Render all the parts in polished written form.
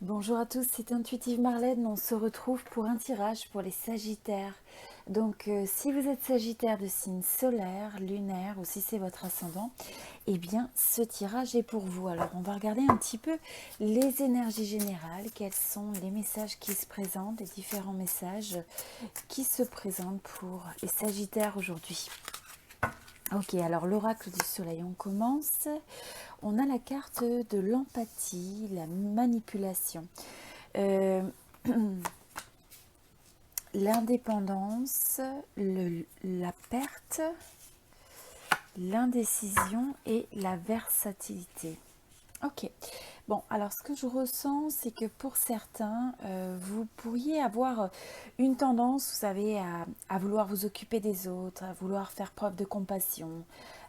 Bonjour à tous, c'est Intuitive Marlène. On se retrouve pour un tirage pour les Sagittaires. Donc, si vous êtes Sagittaire de signe solaire, lunaire ou si c'est votre ascendant, eh bien, ce tirage est pour vous. Alors, on va regarder un petit peu les énergies générales, quels sont les messages qui se présentent, les différents messages qui se présentent pour les Sagittaires aujourd'hui. Ok, alors l'oracle du soleil, on commence. On a la carte de l'empathie, la manipulation, l'indépendance, la perte, l'indécision et la versatilité. Ok, bon, alors ce que je ressens, c'est que pour certains, vous pourriez avoir une tendance, vous savez, à vouloir vous occuper des autres, à vouloir faire preuve de compassion,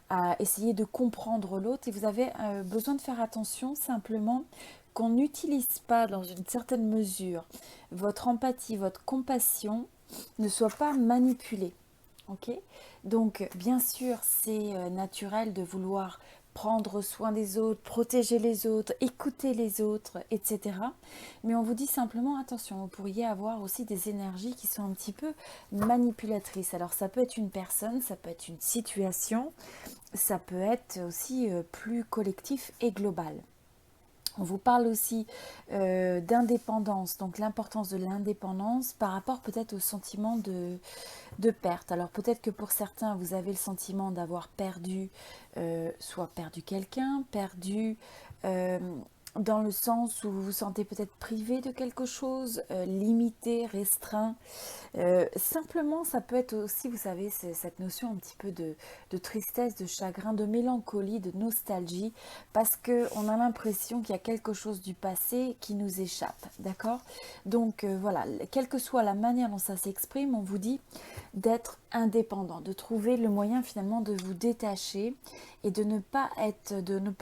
à essayer de comprendre l'autre, et vous avez besoin de faire attention simplement qu'on n'utilise pas dans une certaine mesure votre empathie, votre compassion ne soit pas manipulée. Ok, donc bien sûr c'est naturel de vouloir prendre soin des autres, protéger les autres, écouter les autres, etc. Mais on vous dit simplement attention, vous pourriez avoir aussi des énergies qui sont un petit peu manipulatrices. Alors ça peut être une personne, ça peut être une situation, ça peut être aussi plus collectif et global. On vous parle aussi d'indépendance, donc l'importance de l'indépendance par rapport peut-être au sentiment de perte. Alors peut-être que pour certains, vous avez le sentiment d'avoir perdu, soit perdu quelqu'un, perdu dans le sens où vous vous sentez peut-être privé de quelque chose, limité, restreint. Simplement, ça peut être aussi, vous savez, c'est cette notion un petit peu de tristesse, de chagrin, de mélancolie, de nostalgie, parce qu'on a l'impression qu'il y a quelque chose du passé qui nous échappe, d'accord? Donc voilà, quelle que soit la manière dont ça s'exprime, on vous dit d'être indépendant, de trouver le moyen finalement de vous détacher et de ne pas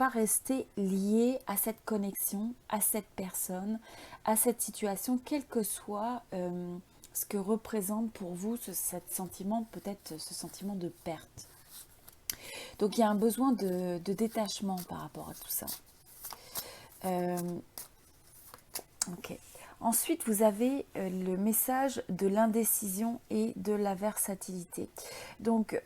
rester lié à cette connexion, à cette personne, à cette situation, quel que soit ce que représente pour vous ce sentiment, peut-être ce sentiment de perte. Donc il y a un besoin de détachement par rapport à tout ça. Ok. Ensuite, vous avez le message de l'indécision et de la versatilité. Donc,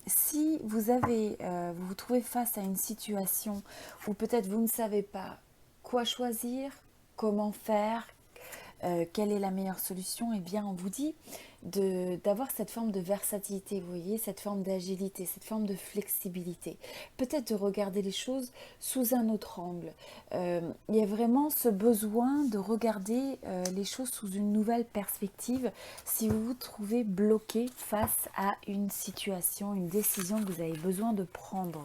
si vous vous trouvez face à une situation où peut-être vous ne savez pas quoi choisir, comment faire, quelle est la meilleure solution, eh bien, on vous dit d'avoir cette forme de versatilité, vous voyez, cette forme d'agilité, cette forme de flexibilité. Peut-être de regarder les choses sous un autre angle. Il y a vraiment ce besoin de regarder les choses sous une nouvelle perspective si vous vous trouvez bloqué face à une situation, une décision que vous avez besoin de prendre.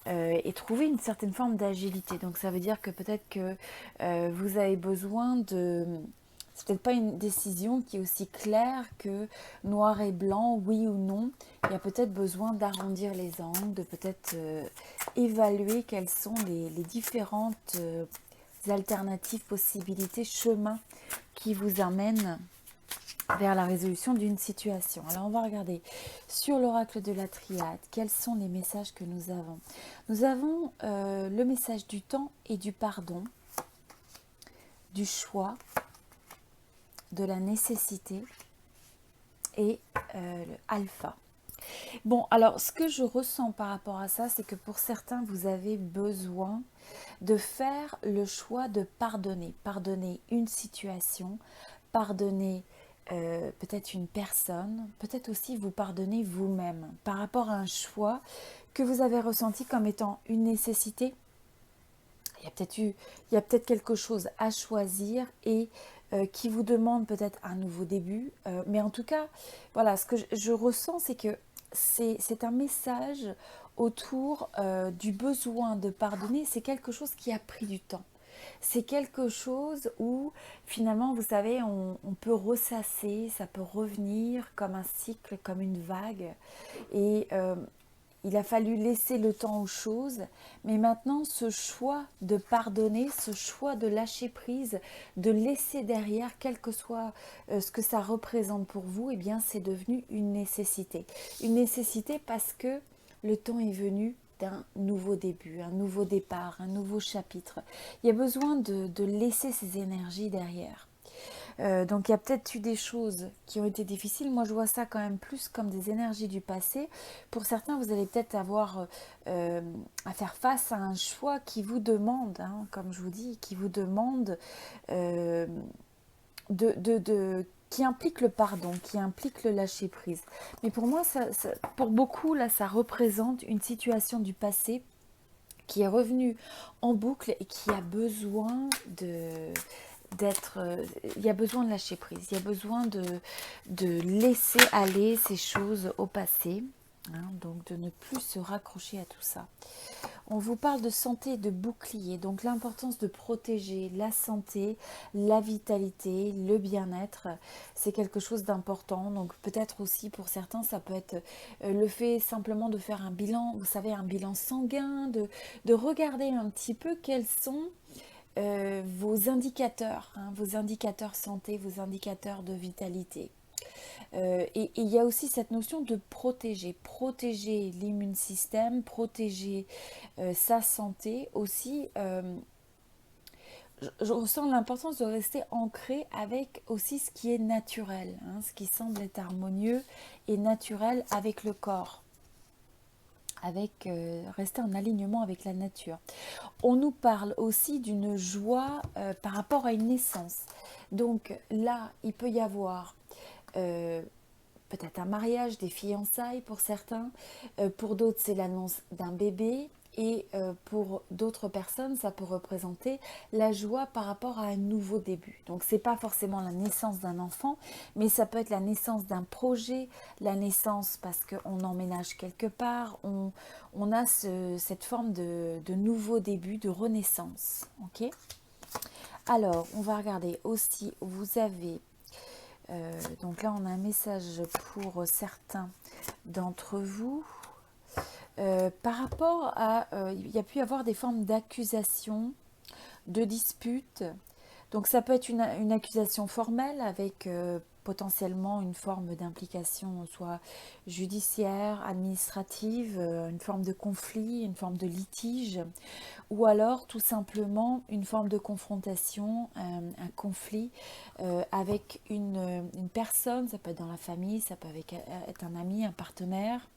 Et trouver une certaine forme d'agilité. Donc ça veut dire que peut-être que vous avez besoin de... C'est peut-être pas une décision qui est aussi claire que noir et blanc, oui ou non. Il y a peut-être besoin d'arrondir les angles, de peut-être évaluer quelles sont les différentes alternatives, possibilités, chemins qui vous amènent vers la résolution d'une situation. Alors on va regarder sur l'oracle de la triade, quels sont les messages que nous avons. Nous avons le message du temps et du pardon, du choix, de la nécessité et le alpha. Bon, alors ce que je ressens par rapport à ça, c'est que pour certains, vous avez besoin de faire le choix de pardonner. Pardonner une situation, pardonner peut-être une personne, peut-être aussi vous pardonner vous-même par rapport à un choix que vous avez ressenti comme étant une nécessité. Il y a peut-être quelque chose à choisir et qui vous demande peut-être un nouveau début. Mais en tout cas, voilà, ce que je ressens, c'est que c'est un message autour du besoin de pardonner. C'est quelque chose qui a pris du temps. C'est quelque chose où finalement, vous savez, on peut ressasser, ça peut revenir comme un cycle, comme une vague. Et il a fallu laisser le temps aux choses, mais maintenant ce choix de pardonner, ce choix de lâcher prise, de laisser derrière, quel que soit ce que ça représente pour vous, eh bien c'est devenu une nécessité. Une nécessité parce que le temps est venu d'un nouveau début, un nouveau départ, un nouveau chapitre. Il y a besoin de laisser ces énergies derrière. Donc il y a peut-être eu des choses qui ont été difficiles. Moi je vois ça quand même plus comme des énergies du passé. Pour certains, vous allez peut-être avoir à faire face à un choix qui vous demande, hein, comme je vous dis, qui vous demande euh, qui implique le pardon, qui implique le lâcher prise. Mais pour moi, pour beaucoup, là, ça représente une situation du passé qui est revenue en boucle et qui a besoin il y a besoin de lâcher prise, il y a besoin de laisser aller ces choses au passé, hein, donc de ne plus se raccrocher à tout ça. On vous parle de santé et de bouclier, donc l'importance de protéger la santé, la vitalité, le bien-être, c'est quelque chose d'important. Donc peut-être aussi pour certains, ça peut être le fait simplement de faire un bilan, vous savez, un bilan sanguin, de regarder un petit peu quels sont vos indicateurs, hein, vos indicateurs santé, vos indicateurs de vitalité. Et il y a aussi cette notion de protéger l'immune système, protéger sa santé aussi. Je ressens l'importance de rester ancré avec aussi ce qui est naturel, hein, ce qui semble être harmonieux et naturel avec le corps, avec rester en alignement avec la nature. On nous parle aussi d'une joie par rapport à une naissance. Donc là, il peut y avoir euh, peut-être un mariage, des fiançailles pour certains. Pour d'autres, c'est l'annonce d'un bébé. Et pour d'autres personnes, ça peut représenter la joie par rapport à un nouveau début. Donc, ce n'est pas forcément la naissance d'un enfant, mais ça peut être la naissance d'un projet, la naissance parce qu'on emménage quelque part, on a cette forme de nouveau début, de renaissance. Ok. Alors, on va regarder aussi, vous avez donc là, on a un message pour certains d'entre vous. Par rapport à, il y a pu y avoir des formes d'accusation, de dispute. Donc ça peut être une accusation formelle avec potentiellement une forme d'implication, soit judiciaire, administrative, une forme de conflit, une forme de litige, ou alors tout simplement une forme de confrontation, un conflit avec une personne, ça peut être dans la famille, ça peut être un ami, un partenaire.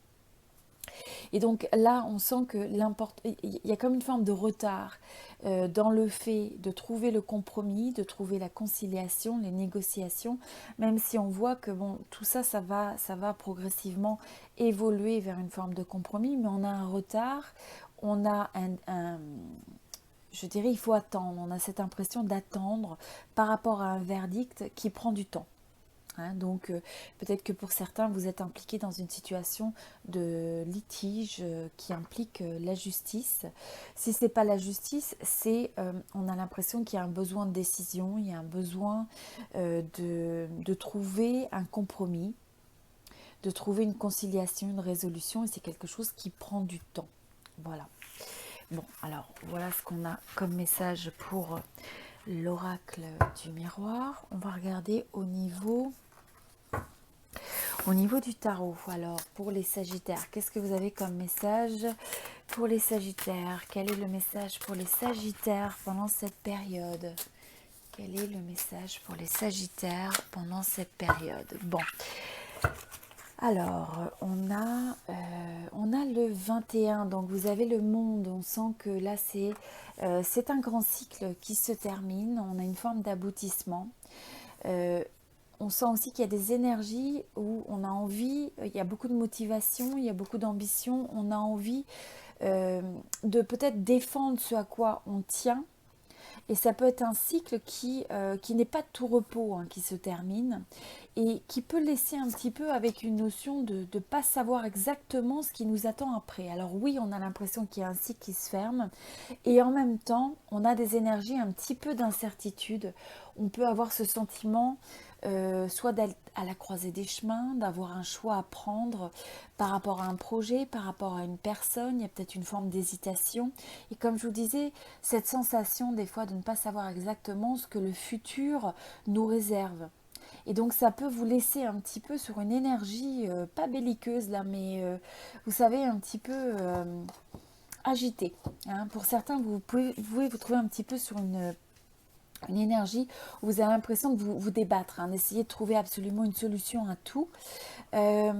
Et donc là, on sent que il y a comme une forme de retard dans le fait de trouver le compromis, de trouver la conciliation, les négociations, même si on voit que bon, tout ça, ça va progressivement évoluer vers une forme de compromis, mais on a un retard, on a je dirais, il faut attendre, on a cette impression d'attendre par rapport à un verdict qui prend du temps. Hein, donc peut-être que pour certains, vous êtes impliqués dans une situation de litige qui implique la justice. Si ce n'est pas la justice, on a l'impression qu'il y a un besoin de décision, il y a un besoin de trouver un compromis, de trouver une conciliation, une résolution, et c'est quelque chose qui prend du temps. Voilà. Bon, alors voilà ce qu'on a comme message pour l'oracle du miroir. On va regarder au niveau du tarot. Alors, pour les Sagittaires, qu'est-ce que vous avez comme message pour les Sagittaires? Quel est le message pour les Sagittaires pendant cette période? Quel est le message pour les Sagittaires pendant cette période? Bon. Alors, on a le 21, donc vous avez le monde, on sent que là c'est un grand cycle qui se termine, on a une forme d'aboutissement. On sent aussi qu'il y a des énergies où on a envie, il y a beaucoup de motivation, il y a beaucoup d'ambition, on a envie de peut-être défendre ce à quoi on tient. Et ça peut être un cycle qui n'est pas de tout repos, hein, qui se termine et qui peut laisser un petit peu avec une notion de ne pas savoir exactement ce qui nous attend après. Alors oui, on a l'impression qu'il y a un cycle qui se ferme et en même temps, on a des énergies un petit peu d'incertitude. On peut avoir ce sentiment soit d'être à la croisée des chemins, d'avoir un choix à prendre par rapport à un projet, par rapport à une personne, il y a peut-être une forme d'hésitation. Et comme je vous disais, cette sensation des fois de ne pas savoir exactement ce que le futur nous réserve. Et donc ça peut vous laisser un petit peu sur une énergie, pas belliqueuse là, mais vous savez, un petit peu agité. Hein. Pour certains, vous pouvez vous trouver un petit peu sur une énergie où vous avez l'impression de vous débattre, hein, d'essayer de trouver absolument une solution à tout. Euh,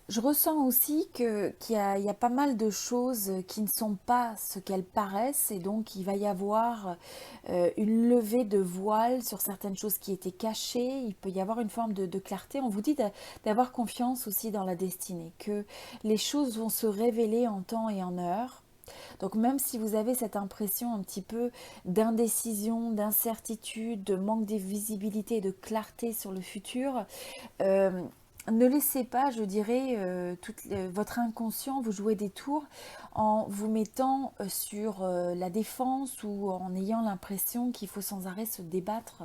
je ressens aussi qu'il y a pas mal de choses qui ne sont pas ce qu'elles paraissent et donc il va y avoir une levée de voile sur certaines choses qui étaient cachées. Il peut y avoir une forme de clarté. On vous dit d'avoir confiance aussi dans la destinée, que les choses vont se révéler en temps et en heure. Donc même si vous avez cette impression un petit peu d'indécision, d'incertitude, de manque de visibilité, de clarté sur le futur, euh, ne laissez pas, je dirais, votre inconscient vous jouer des tours en vous mettant sur la défense ou en ayant l'impression qu'il faut sans arrêt se débattre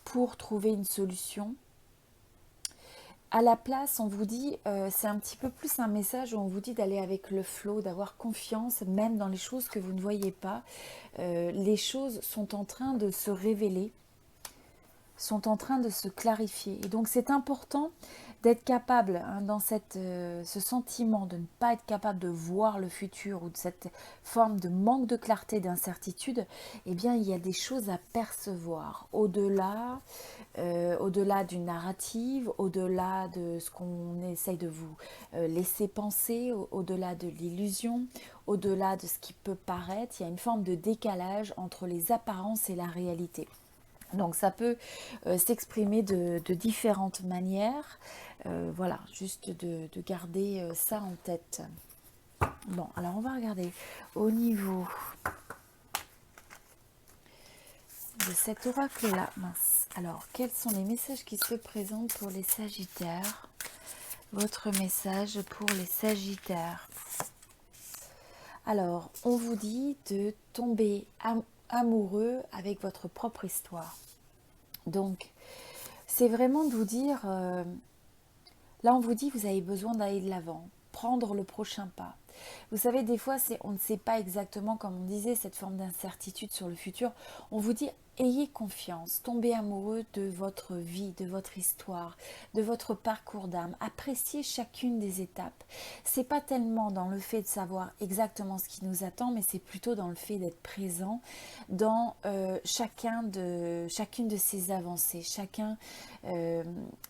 pour trouver une solution. À la place, on vous dit, c'est un petit peu plus un message où on vous dit d'aller avec le flow, d'avoir confiance, même dans les choses que vous ne voyez pas. Les choses sont en train de se révéler, sont en train de se clarifier. Et donc c'est important d'être capable, hein, dans ce sentiment de ne pas être capable de voir le futur ou de cette forme de manque de clarté, d'incertitude, eh bien il y a des choses à percevoir au-delà d'une narrative, au-delà de ce qu'on essaye de vous laisser penser, au-delà de l'illusion, au-delà de ce qui peut paraître. Il y a une forme de décalage entre les apparences et la réalité. Donc ça peut s'exprimer de différentes manières. Voilà, juste de garder ça en tête. Bon, alors on va regarder au niveau de cet oracle-là. Mince. Alors, quels sont les messages qui se présentent pour les Sagittaires? Votre message pour les Sagittaires. Alors, on vous dit de tomber amoureux avec votre propre histoire. Donc, c'est vraiment de vous dire, là on vous dit vous avez besoin d'aller de l'avant, prendre le prochain pas. Vous savez, des fois, on ne sait pas exactement, comme on disait, cette forme d'incertitude sur le futur. On vous dit, ayez confiance, tombez amoureux de votre vie, de votre histoire, de votre parcours d'âme. Appréciez chacune des étapes. C'est pas tellement dans le fait de savoir exactement ce qui nous attend, mais c'est plutôt dans le fait d'être présent dans chacune de ces avancées.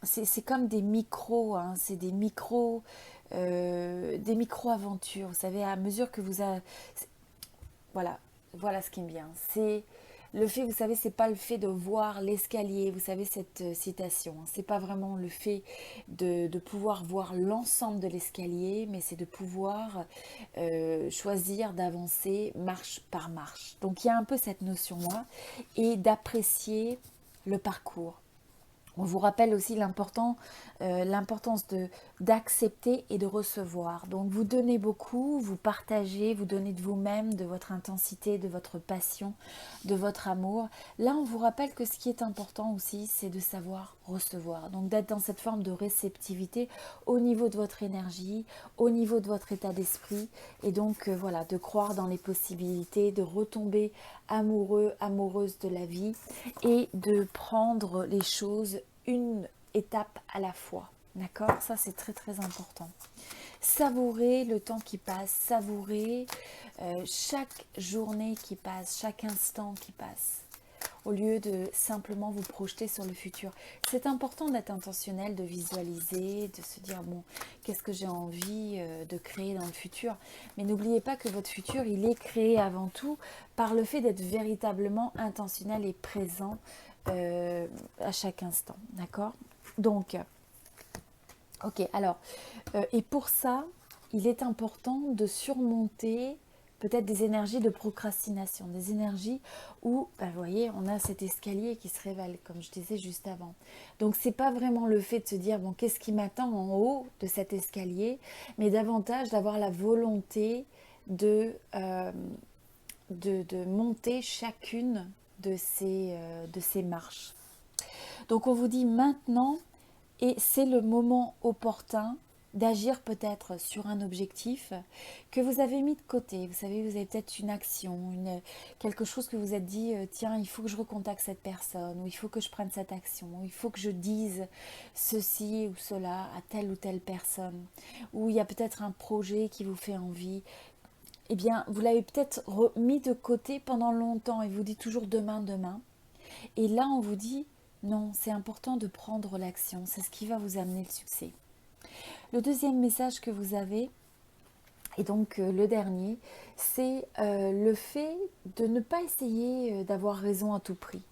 C'est comme des micros, hein, c'est des micro-aventures. Vous savez, à mesure que voilà, voilà ce qui me vient. C'est le fait, vous savez, c'est pas le fait de voir l'escalier. Vous savez, cette citation, hein, c'est pas vraiment le fait de pouvoir voir l'ensemble de l'escalier, mais c'est de pouvoir choisir d'avancer marche par marche. Donc, il y a un peu cette notion-là et d'apprécier le parcours. On vous rappelle aussi l'importance d'accepter et de recevoir. Donc vous donnez beaucoup, vous partagez, vous donnez de vous-même, de votre intensité, de votre passion, de votre amour. Là, on vous rappelle que ce qui est important aussi, c'est de savoir recevoir. Donc d'être dans cette forme de réceptivité au niveau de votre énergie, au niveau de votre état d'esprit. Et donc voilà, de croire dans les possibilités, de retomber amoureux, amoureuse de la vie et de prendre les choses une étape à la fois. D'accord? Ça, c'est très très important. Savourer le temps qui passe, savourer chaque journée qui passe, chaque instant qui passe, au lieu de simplement vous projeter sur le futur. C'est important d'être intentionnel, de visualiser, de se dire, bon, qu'est-ce que j'ai envie de créer dans le futur. Mais n'oubliez pas que votre futur, il est créé avant tout par le fait d'être véritablement intentionnel et présent à chaque instant. D'accord? Donc, ok, alors, et pour ça, il est important de surmonter peut-être des énergies de procrastination, des énergies où, vous voyez, on a cet escalier qui se révèle, comme je disais juste avant. Donc, c'est pas vraiment le fait de se dire, bon, qu'est-ce qui m'attend en haut de cet escalier, mais davantage d'avoir la volonté de monter chacune de ces marches. Donc, on vous dit maintenant, et c'est le moment opportun d'agir peut-être sur un objectif que vous avez mis de côté. Vous savez, vous avez peut-être une action, quelque chose que vous êtes dit, tiens, il faut que je recontacte cette personne, ou il faut que je prenne cette action, ou il faut que je dise ceci ou cela à telle ou telle personne, ou il y a peut-être un projet qui vous fait envie. eh bien, vous l'avez peut-être mis de côté pendant longtemps et vous dites toujours demain, demain. Et là, on vous dit, non, c'est important de prendre l'action, c'est ce qui va vous amener le succès. Le deuxième message que vous avez, et donc le dernier, c'est le fait de ne pas essayer d'avoir raison à tout prix.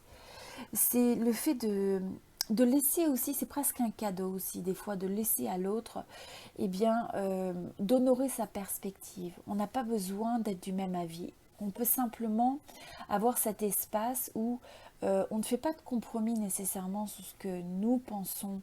C'est le fait de laisser aussi, c'est presque un cadeau aussi, des fois, de laisser à l'autre, eh bien, d'honorer sa perspective. On n'a pas besoin d'être du même avis. On peut simplement avoir cet espace où on ne fait pas de compromis nécessairement sur ce que nous pensons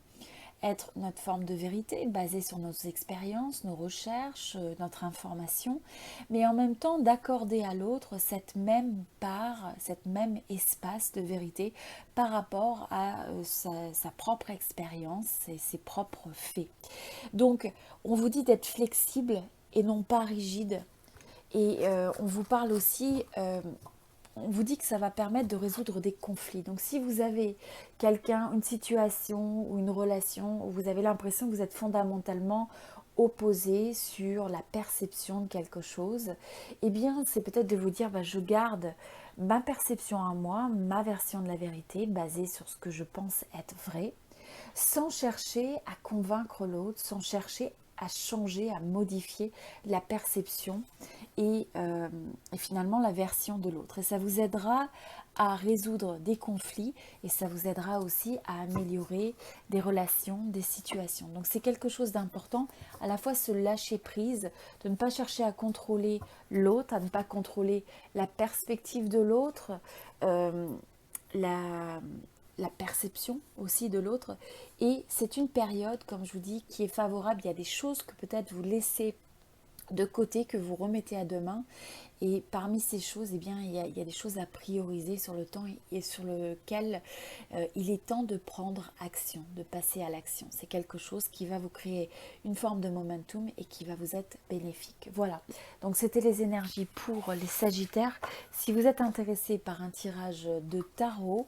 être notre forme de vérité, basée sur nos expériences, nos recherches, notre information, mais en même temps d'accorder à l'autre cette même part, cette même espace de vérité par rapport à sa propre expérience et ses propres faits. Donc, on vous dit d'être flexible et non pas rigide. Et on vous parle aussi on vous dit que ça va permettre de résoudre des conflits. Donc si vous avez quelqu'un, une situation ou une relation où vous avez l'impression que vous êtes fondamentalement opposé sur la perception de quelque chose, eh bien c'est peut-être de vous dire bah, je garde ma perception à moi, ma version de la vérité basée sur ce que je pense être vrai, sans chercher à convaincre l'autre, sans chercher à changer, à modifier la perception et finalement la version de l'autre. Et ça vous aidera à résoudre des conflits et ça vous aidera aussi à améliorer des relations, des situations. Donc c'est quelque chose d'important, à la fois se lâcher prise, de ne pas chercher à contrôler l'autre, à ne pas contrôler la perspective de l'autre, euh, la, la perception aussi de l'autre. Et c'est une période, comme je vous dis, qui est favorable. Il y a des choses que peut-être vous laissez de côté, que vous remettez à demain. Et parmi ces choses, eh bien, il y a des choses à prioriser sur le temps et sur lequel il est temps de prendre action, de passer à l'action. C'est quelque chose qui va vous créer une forme de momentum et qui va vous être bénéfique. Voilà, donc c'était les énergies pour les Sagittaires. Si vous êtes intéressé par un tirage de tarot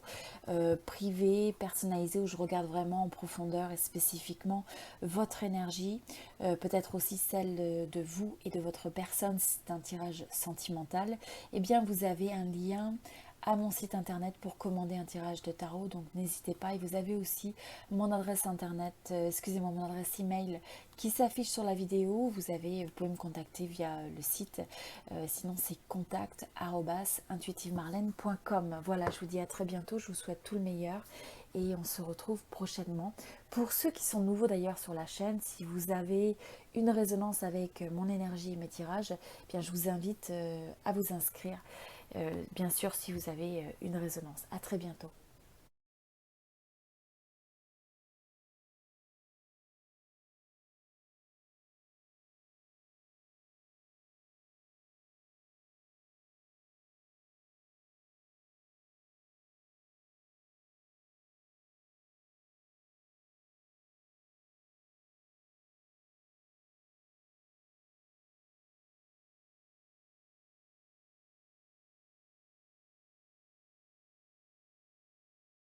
privé, personnalisé, où je regarde vraiment en profondeur et spécifiquement votre énergie, peut-être aussi celle de vous et de votre personne, si c'est un tirage sentimental, eh bien vous avez un lien à mon site internet pour commander un tirage de tarot, donc n'hésitez pas. Et vous avez aussi mon adresse internet, excusez-moi, mon adresse email qui s'affiche sur la vidéo. Vous pouvez me contacter via le site, sinon c'est contact@intuitivemarlène.com. Voilà, je vous dis à très bientôt, je vous souhaite tout le meilleur et on se retrouve prochainement. Pour ceux qui sont nouveaux d'ailleurs sur la chaîne, si vous avez une résonance avec mon énergie et mes tirages, eh bien je vous invite à vous inscrire, bien sûr si vous avez une résonance. À très bientôt.